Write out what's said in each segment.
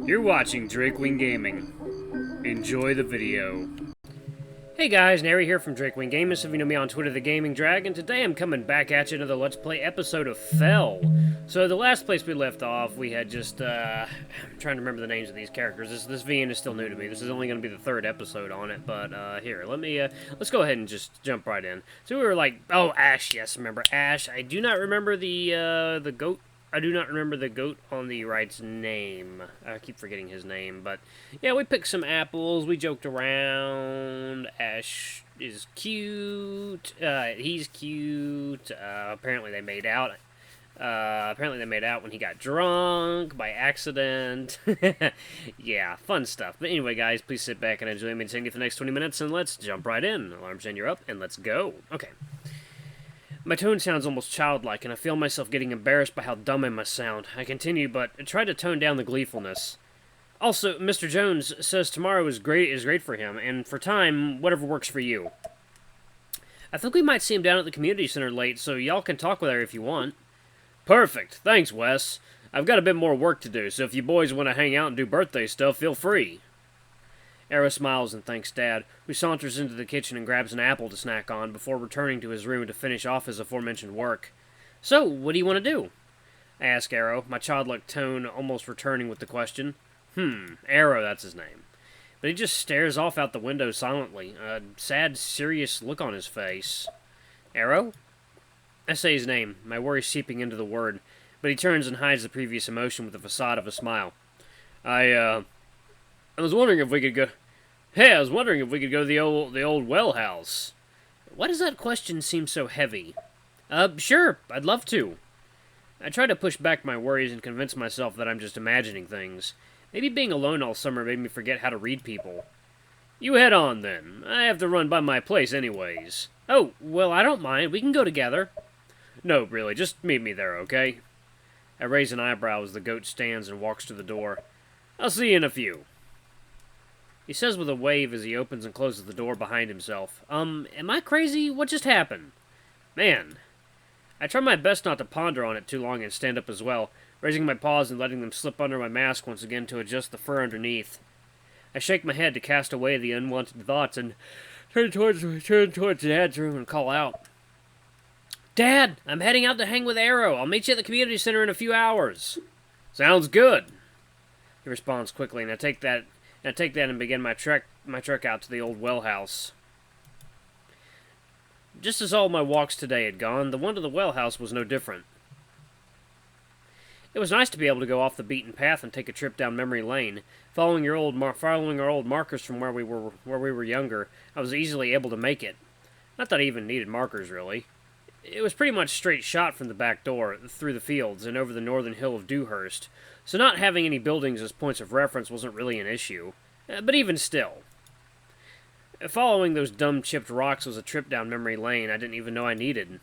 You're watching Drakewing Gaming. Enjoy the video. Hey guys, Nary here from Drakewing Gaming. Some of you know me on Twitter, The Gaming Dragon. Today I'm coming back at you another Let's Play episode of Fell. So the last place we left off, we had just, I'm trying to remember the names of these characters. This VN is still new to me. This is only going to be the third episode on it, but here, let's go ahead and just jump right in. So we were like, oh, Ash, yes, remember Ash. I do not remember the goat. I do not remember the goat on the right's name. I keep forgetting his name, but yeah, we picked some apples, we joked around. Ash is cute. He's cute. Apparently they made out. When he got drunk by accident. Yeah, fun stuff. But anyway, guys, please sit back and enjoy me and for the next 20 minutes, and let's jump right in. Alarm chain, you're up, and let's go. Okay. My tone sounds almost childlike, and I feel myself getting embarrassed by how dumb I must sound. I continue, but I try to tone down the gleefulness. Also, Mr. Jones says tomorrow is great for him, and for time, whatever works for you. I think we might see him down at the community center late, so y'all can talk with her if you want. Perfect. Thanks, Wes. I've got a bit more work to do, so if you boys want to hang out and do birthday stuff, feel free. Arrow smiles and thanks Dad, who saunters into the kitchen and grabs an apple to snack on before returning to his room to finish off his aforementioned work. So, what do you want to do? I ask Arrow, my childlike tone almost returning with the question. Arrow, that's his name. But he just stares off out the window silently, a sad, serious look on his face. Arrow? I say his name, my worry seeping into the word, but he turns and hides the previous emotion with the facade of a smile. I was wondering if we could go... Hey, I was wondering if we could go to the old well house. Why does that question seem so heavy? Sure, I'd love to. I try to push back my worries and convince myself that I'm just imagining things. Maybe being alone all summer made me forget how to read people. You head on, then. I have to run by my place anyways. Oh, well, I don't mind. We can go together. No, really, just meet me there, okay? I raise an eyebrow as the goat stands and walks to the door. I'll see you in a few. He says with a wave as he opens and closes the door behind himself. Am I crazy? What just happened? Man. I try my best not to ponder on it too long and stand up as well, raising my paws and letting them slip under my mask once again to adjust the fur underneath. I shake my head to cast away the unwanted thoughts and turn towards Dad's room and call out. Dad, I'm heading out to hang with Arrow. I'll meet you at the community center in a few hours. Sounds good. He responds quickly, and I take that and begin my trek out to the old well house. Just as all my walks today had gone, the one to the well house was no different. It was nice to be able to go off the beaten path and take a trip down memory lane. Following our old markers from where we were younger, I was easily able to make it. Not that I even needed markers, really. It was pretty much straight shot from the back door, through the fields, and over the northern hill of Dewhurst, so not having any buildings as points of reference wasn't really an issue. But even still. Following those dumb chipped rocks was a trip down memory lane I didn't even know I needed.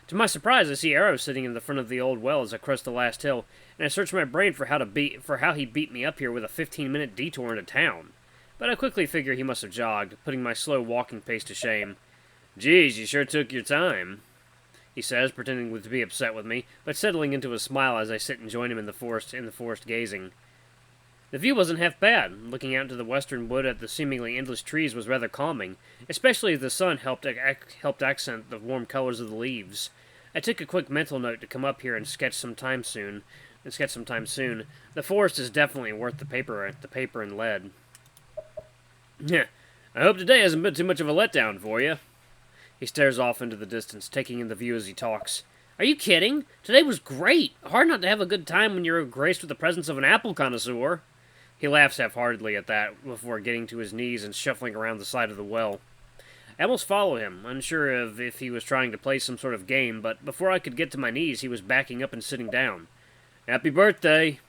To my surprise, I see Arrow sitting in the front of the old well as I crest the last hill, and I search my brain for how he beat me up here with a 15-minute detour into town. But I quickly figure he must have jogged, putting my slow walking pace to shame. Geez, you sure took your time, he says, pretending to be upset with me, but settling into a smile as I sit and join him in the forest gazing. The view wasn't half bad. Looking out into the western wood at the seemingly endless trees was rather calming, especially as the sun helped accent the warm colors of the leaves. I took a quick mental note to come up here and sketch some time soon. The forest is definitely worth the paper and lead. Yeah, I hope today hasn't been too much of a letdown for you. He stares off into the distance, taking in the view as he talks. Are you kidding? Today was great. Hard not to have a good time when you're graced with the presence of an apple connoisseur. He laughs half-heartedly at that before getting to his knees and shuffling around the side of the well. I almost follow him, unsure of if he was trying to play some sort of game, but before I could get to my knees, he was backing up and sitting down. Happy birthday!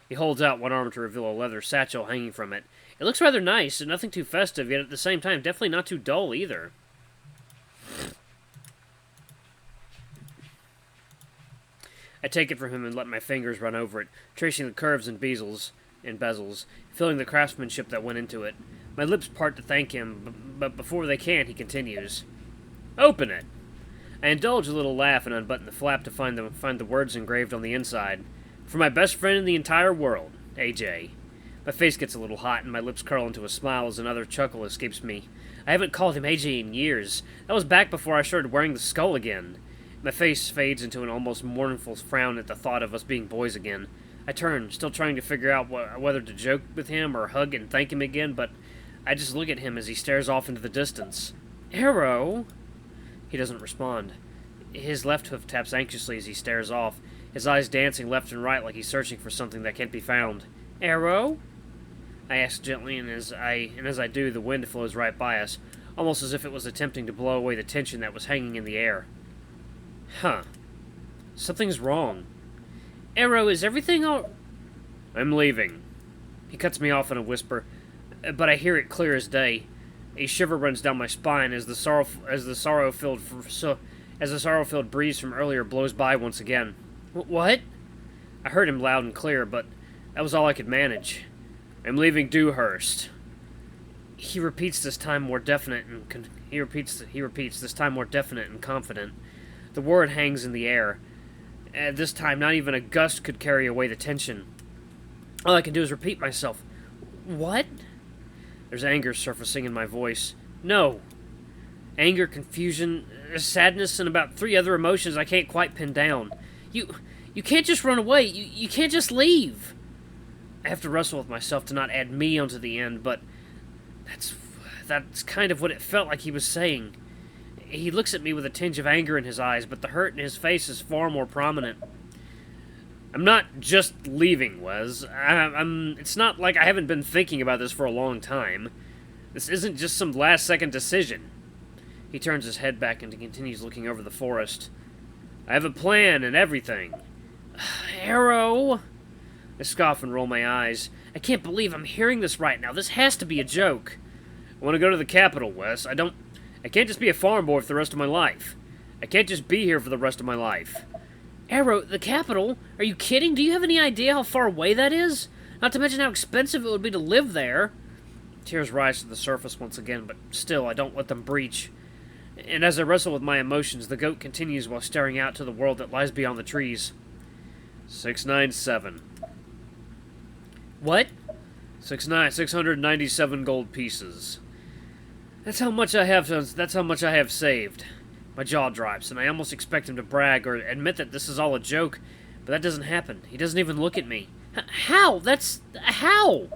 He holds out one arm to reveal a leather satchel hanging from it. It looks rather nice, and nothing too festive, yet at the same time definitely not too dull either. I take it from him and let my fingers run over it, tracing the curves and bezels, feeling the craftsmanship that went into it. My lips part to thank him, but before they can, he continues. Open it! I indulge a little laugh and unbutton the flap to find the words engraved on the inside. For my best friend in the entire world, AJ. My face gets a little hot and my lips curl into a smile as another chuckle escapes me. I haven't called him AJ in years. That was back before I started wearing the skull again. My face fades into an almost mournful frown at the thought of us being boys again. I turn, still trying to figure out whether to joke with him or hug and thank him again, but I just look at him as he stares off into the distance. Arrow? He doesn't respond. His left hoof taps anxiously as he stares off, his eyes dancing left and right like he's searching for something that can't be found. Arrow? I ask gently, and as I do, the wind flows right by us, almost as if it was attempting to blow away the tension that was hanging in the air. Huh. Something's wrong. Arrow, is everything all... I'm leaving. He cuts me off in a whisper, but I hear it clear as day. A shiver runs down my spine as the sorrow-filled breeze from earlier blows by once again. What? I heard him loud and clear, but that was all I could manage. I'm leaving Dewhurst. He repeats this time more definite and he repeats this time more definite and confident. The word hangs in the air. At this time, not even a gust could carry away the tension. All I can do is repeat myself. What? There's anger surfacing in my voice. No. Anger, confusion, sadness, and about 3 other emotions I can't quite pin down. You can't just run away. You can't just leave. I have to wrestle with myself to not add me onto the end, but that's kind of what it felt like he was saying. He looks at me with a tinge of anger in his eyes, but the hurt in his face is far more prominent. I'm not just leaving, Wes. It's not like I haven't been thinking about this for a long time. This isn't just some last-second decision. He turns his head back and continues looking over the forest. I have a plan and everything. Arrow! I scoff and roll my eyes. I can't believe I'm hearing this right now. This has to be a joke. I want to go to the capital, Wes. I can't just be a farm boy for the rest of my life. I can't just be here for the rest of my life. Arrow, the capital? Are you kidding? Do you have any idea how far away that is? Not to mention how expensive it would be to live there. Tears rise to the surface once again, but still I don't let them breach. And as I wrestle with my emotions, the goat continues while staring out to the world that lies beyond the trees. 697. What? 697 gold pieces. That's how much I have saved. My jaw drops, and I almost expect him to brag or admit that this is all a joke, but that doesn't happen. He doesn't even look at me. How? How?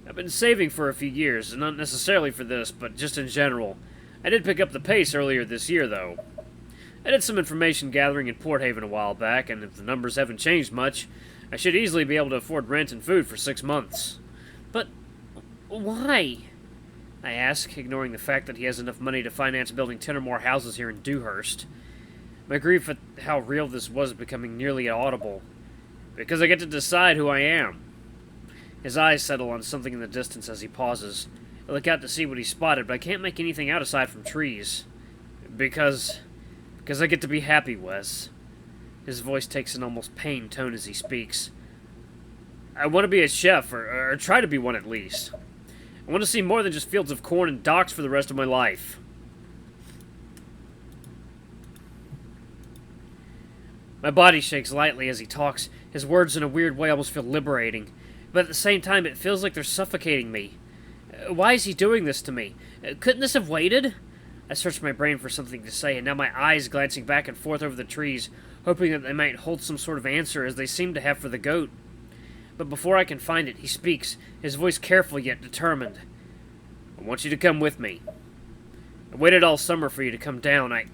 I've been saving for a few years, and not necessarily for this, but just in general. I did pick up the pace earlier this year, though. I did some information gathering in Port Haven a while back, and if the numbers haven't changed much, I should easily be able to afford rent and food for 6 months. But why? I ask, ignoring the fact that he has enough money to finance building 10 or more houses here in Dewhurst. My grief at how real this was becoming nearly audible. Because I get to decide who I am. His eyes settle on something in the distance as he pauses. I look out to see what he spotted, but I can't make anything out aside from trees. Because I get to be happy, Wes. His voice takes an almost pained tone as he speaks. I want to be a chef, or try to be one at least. I want to see more than just fields of corn and docks for the rest of my life. My body shakes lightly as he talks. His words in a weird way almost feel liberating. But at the same time, it feels like they're suffocating me. Why is he doing this to me? Couldn't this have waited? I search my brain for something to say, and now my eyes glancing back and forth over the trees, hoping that they might hold some sort of answer as they seem to have for the goat. But before I can find it, he speaks, his voice careful yet determined. I want you to come with me. I waited all summer for you to come down. I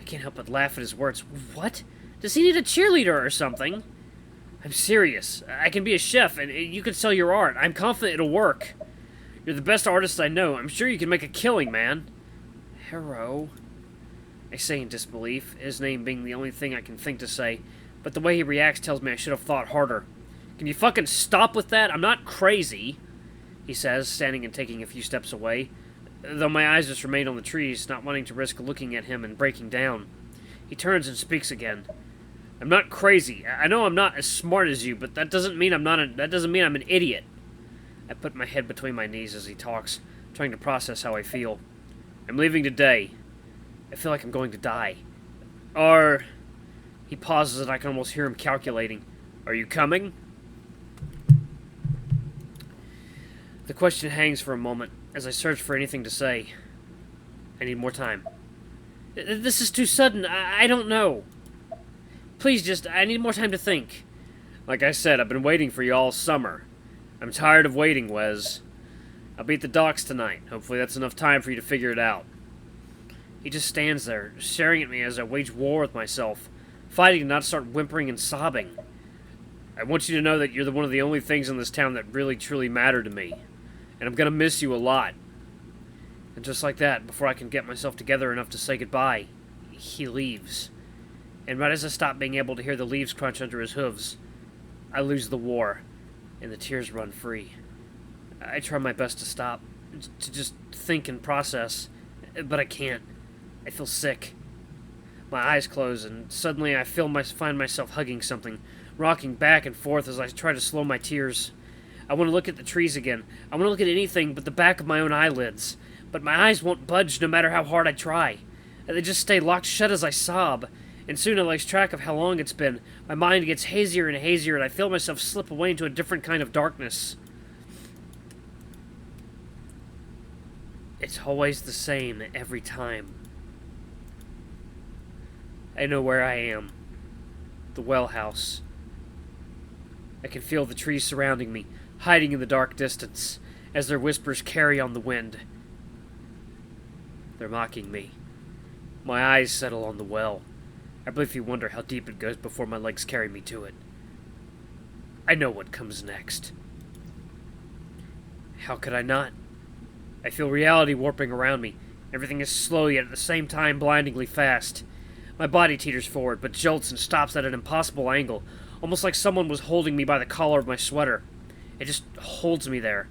can't help but laugh at his words. What? Does he need a cheerleader or something? I'm serious. I can be a chef, and you can sell your art. I'm confident it'll work. You're the best artist I know. I'm sure you can make a killing, man. Hero, I say in disbelief, his name being the only thing I can think to say, but the way he reacts tells me I should have thought harder. Can you fucking stop with that? I'm not crazy, he says, standing and taking a few steps away, though my eyes just remain on the trees, not wanting to risk looking at him and breaking down. He turns and speaks again. I'm not crazy. I know I'm not as smart as you, but that doesn't mean I'm an idiot. I put my head between my knees as he talks, trying to process how I feel. I'm leaving today. I feel like I'm going to die. He pauses and I can almost hear him calculating. Are you coming? The question hangs for a moment as I search for anything to say. I need more time. This is too sudden. I don't know. Please, I need more time to think. Like I said, I've been waiting for you all summer. I'm tired of waiting, Wes. I'll be at the docks tonight. Hopefully that's enough time for you to figure it out. He just stands there, staring at me as I wage war with myself, fighting to not start whimpering and sobbing. I want you to know that you're one of the only things in this town that really, truly matter to me. And I'm gonna miss you a lot. And just like that, before I can get myself together enough to say goodbye, he leaves. And right as I stop being able to hear the leaves crunch under his hooves, I lose the war, and the tears run free. I try my best to stop, to just think and process, but I can't. I feel sick. My eyes close, and suddenly I find myself hugging something, rocking back and forth as I try to slow my tears. I want to look at the trees again. I want to look at anything but the back of my own eyelids, but my eyes won't budge no matter how hard I try. They just stay locked shut as I sob, and soon I lose track of how long it's been. My mind gets hazier and hazier, and I feel myself slip away into a different kind of darkness. It's always the same every time. I know where I am. The well house. I can feel the trees surrounding me, hiding in the dark distance, as their whispers carry on the wind. They're mocking me. My eyes settle on the well. I briefly wonder how deep it goes before my legs carry me to it. I know what comes next. How could I not? I feel reality warping around me. Everything is slow, yet at the same time blindingly fast. My body teeters forward, but jolts and stops at an impossible angle, almost like someone was holding me by the collar of my sweater. It just holds me there.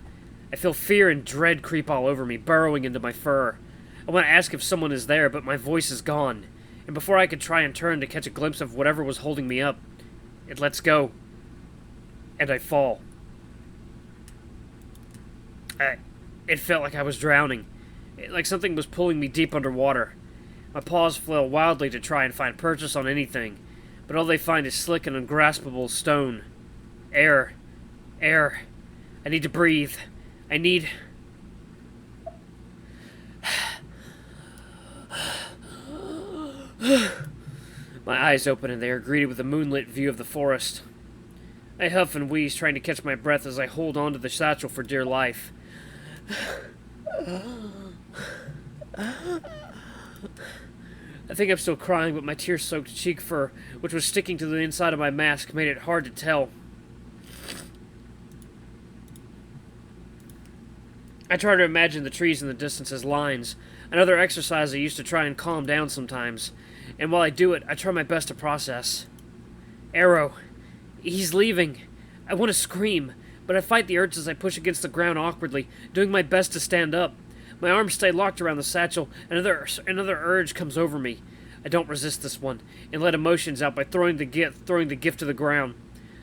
I feel fear and dread creep all over me, burrowing into my fur. I want to ask if someone is there, but my voice is gone, and before I could try and turn to catch a glimpse of whatever was holding me up, it lets go, and I fall. It felt like I was drowning, like something was pulling me deep underwater. My paws flail wildly to try and find purchase on anything, but all they find is slick and ungraspable stone. Air. Air. I need to breathe. I need... My eyes open and they are greeted with a moonlit view of the forest. I huff and wheeze, trying to catch my breath as I hold on to the satchel for dear life. I think I'm still crying, but my tear-soaked cheek fur, which was sticking to the inside of my mask, made it hard to tell. I try to imagine the trees in the distance as lines, another exercise I used to try and calm down sometimes, and while I do it, I try my best to process. Arrow. He's leaving. I want to scream, but I fight the urge as I push against the ground awkwardly, doing my best to stand up. My arms stay locked around the satchel, and another urge comes over me. I don't resist this one, and let emotions out by throwing the gift to the ground.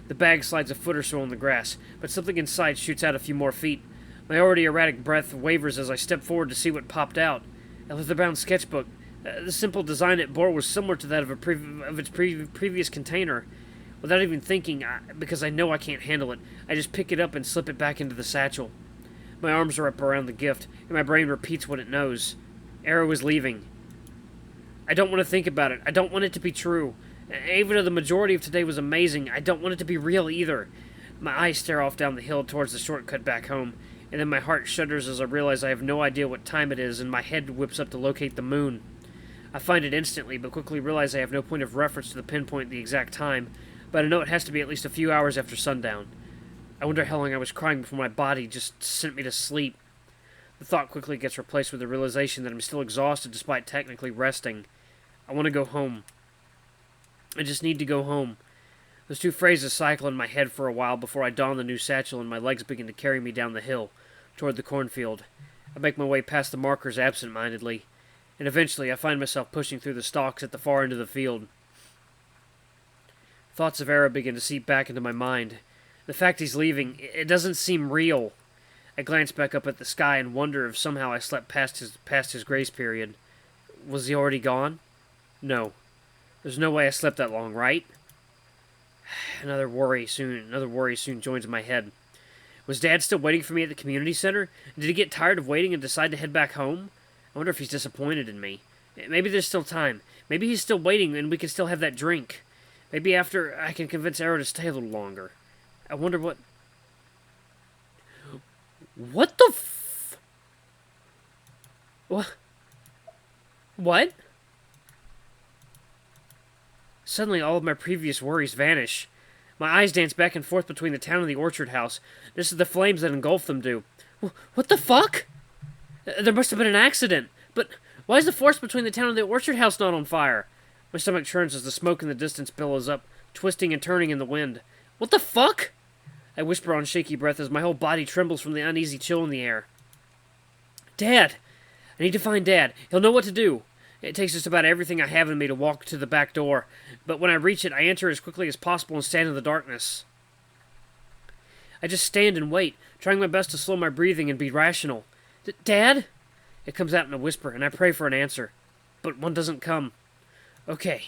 The bag slides a foot or so on the grass, but something inside shoots out a few more feet. My already erratic breath wavers as I step forward to see what popped out. A leather-bound sketchbook. The simple design it bore was similar to that of its previous container. Without even thinking, because I know I can't handle it, I just pick it up and slip it back into the satchel. My arms are up around the gift, and my brain repeats what it knows. Arrow is leaving. I don't want to think about it. I don't want it to be true. Even though the majority of today was amazing, I don't want it to be real either. My eyes stare off down the hill towards the shortcut back home, and then my heart shudders as I realize I have no idea what time it is, and my head whips up to locate the moon. I find it instantly, but quickly realize I have no point of reference to pinpoint the exact time, but I know it has to be at least a few hours after sundown. I wonder how long I was crying before my body just sent me to sleep. The thought quickly gets replaced with the realization that I'm still exhausted despite technically resting. I want to go home. I just need to go home. Those two phrases cycle in my head for a while before I don the new satchel and my legs begin to carry me down the hill, toward the cornfield. I make my way past the markers absent-mindedly, and eventually I find myself pushing through the stalks at the far end of the field. Thoughts of Era begin to seep back into my mind. The fact he's leaving, it doesn't seem real. I glance back up at the sky and wonder if somehow I slept past his grace period. Was he already gone? No. There's no way I slept that long, right? Another worry soon joins my head. Was Dad still waiting for me at the community center? Did he get tired of waiting and decide to head back home? I wonder if he's disappointed in me. Maybe there's still time. Maybe he's still waiting and we can still have that drink. Maybe after I can convince Arrow to stay a little longer. I wonder what... What the What? Suddenly all of my previous worries vanish. My eyes dance back and forth between the town and the orchard house, just as the flames that engulf them do. What the fuck? There must have been an accident. But why is the forest between the town and the orchard house not on fire? My stomach churns as the smoke in the distance billows up, twisting and turning in the wind. What the fuck? I whisper on shaky breath as my whole body trembles from the uneasy chill in the air. Dad! I need to find Dad. He'll know what to do. It takes just about everything I have in me to walk to the back door, but when I reach it, I enter as quickly as possible and stand in the darkness. I just stand and wait, trying my best to slow my breathing and be rational. Dad? It comes out in a whisper, and I pray for an answer, but one doesn't come. Okay.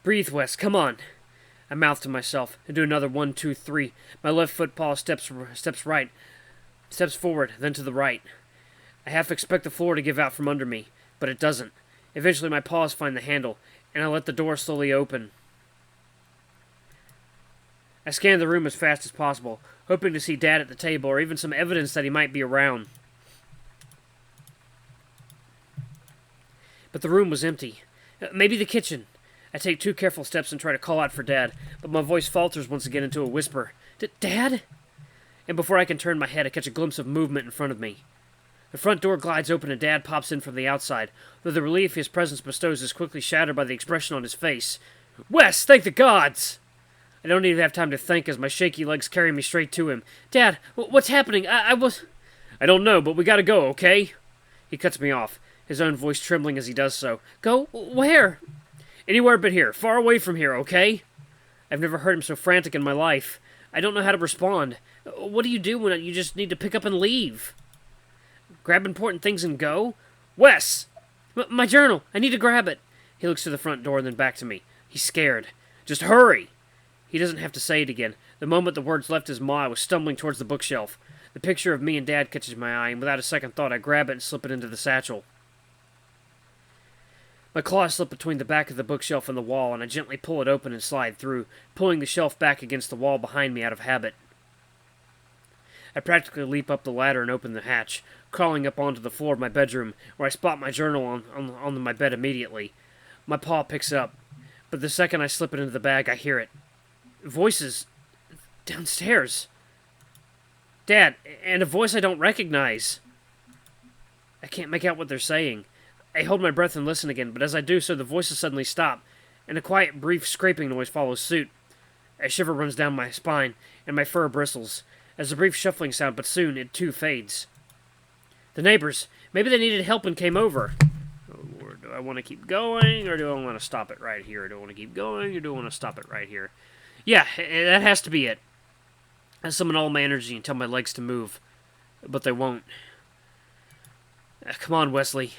Breathe, Wes, come on. I mouth to myself and do another 1, 2, 3. My left foot paw steps forward, then to the right. I half expect the floor to give out from under me, but it doesn't. Eventually my paws find the handle, and I let the door slowly open. I scan the room as fast as possible, hoping to see Dad at the table or even some evidence that he might be around. But the room was empty. Maybe the kitchen. I take 2 careful steps and try to call out for Dad, but my voice falters once again into a whisper. Dad? And before I can turn my head, I catch a glimpse of movement in front of me. The front door glides open and Dad pops in from the outside, though the relief his presence bestows is quickly shattered by the expression on his face. Wes, thank the gods! I don't even have time to think as my shaky legs carry me straight to him. Dad, what's happening? I don't know, but we gotta go, okay? He cuts me off, his own voice trembling as he does so. Go? Where? Anywhere but here. Far away from here, okay? I've never heard him so frantic in my life. I don't know how to respond. What do you do when you just need to pick up and leave? Grab important things and go? Wes! My journal! I need to grab it! He looks to the front door and then back to me. He's scared. Just hurry! He doesn't have to say it again. The moment the words left his maw, I was stumbling towards the bookshelf. The picture of me and Dad catches my eye, and without a second thought, I grab it and slip it into the satchel. My claws slip between the back of the bookshelf and the wall, and I gently pull it open and slide through, pulling the shelf back against the wall behind me out of habit. I practically leap up the ladder and open the hatch, crawling up onto the floor of my bedroom, where I spot my journal on my bed immediately. My paw picks it up, but the second I slip it into the bag, I hear it. Voices downstairs. Dad, and a voice I don't recognize. I can't make out what they're saying. I hold my breath and listen again, but as I do so, the voices suddenly stop, and a quiet, brief scraping noise follows suit. A shiver runs down my spine, and my fur bristles, as a brief shuffling sound, but soon it too fades. The neighbors. Maybe they needed help and came over. Oh, Lord, do I want to keep going, or do I want to stop it right here? Do I want to keep going, or do I want to stop it right here? Yeah, that has to be it. I summon all my energy and tell my legs to move, but they won't. Come on, Wesley.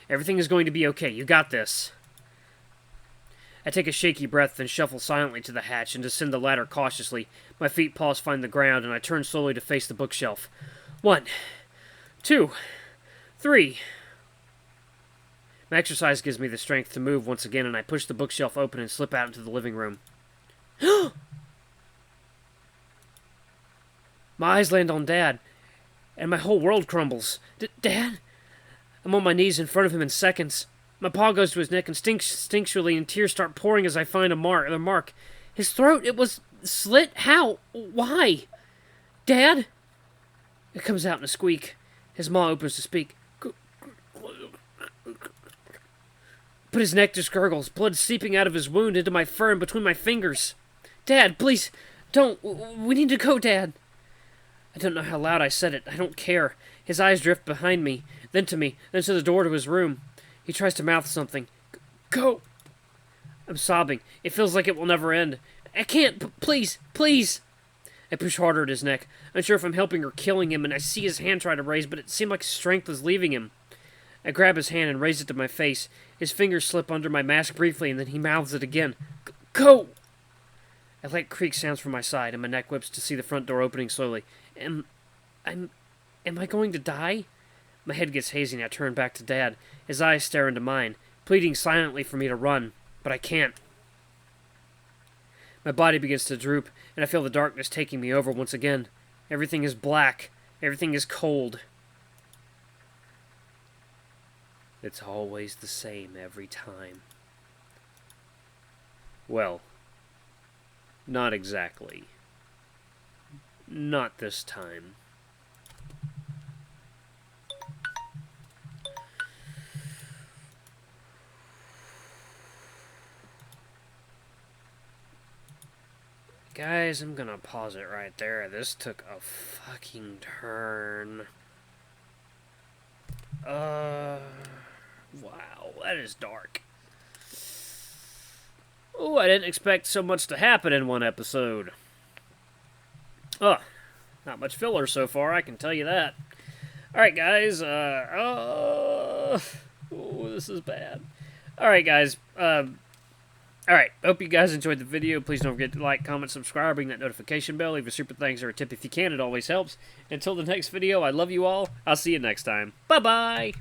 Everything is going to be okay. You got this. I take a shaky breath, then shuffle silently to the hatch and descend the ladder cautiously. My feet paws find the ground, and I turn slowly to face the bookshelf. 1, 2, 3. My exercise gives me the strength to move once again, and I push the bookshelf open and slip out into the living room. My eyes land on Dad, and my whole world crumbles. Dad? I'm on my knees in front of him in seconds. My paw goes to his neck instinctually, and tears start pouring as I find the mark. His throat, it was slit? How? Why? Dad? It comes out in a squeak. His maw opens to speak. But his neck just gurgles, blood seeping out of his wound into my fur and between my fingers. Dad, please, don't. We need to go, Dad. I don't know how loud I said it. I don't care. His eyes drift behind me, then to me, then to the door to his room. He tries to mouth something. Go! I'm sobbing. It feels like it will never end. I can't. Please, please! I push harder at his neck, unsure if I'm helping or killing him, and I see his hand try to raise, but it seemed like his strength was leaving him. I grab his hand and raise it to my face. His fingers slip under my mask briefly, and then he mouths it again. Go! I let creak sounds from my side, and my neck whips to see the front door opening slowly. Am I going to die? My head gets hazy, and I turn back to Dad. His eyes stare into mine, pleading silently for me to run, but I can't. My body begins to droop, and I feel the darkness taking me over once again. Everything is black. Everything is cold. It's always the same every time. Well, not exactly. Not this time. Guys, I'm gonna pause it right there. This took a fucking turn. Wow, that is dark. Oh, I didn't expect so much to happen in one episode. Not much filler so far, I can tell you that. Alright, guys, this is bad. Alright, guys, alright, hope you guys enjoyed the video. Please don't forget to like, comment, subscribe, ring that notification bell, leave a super thanks or a tip if you can, it always helps. Until the next video, I love you all. I'll see you next time. Bye-bye!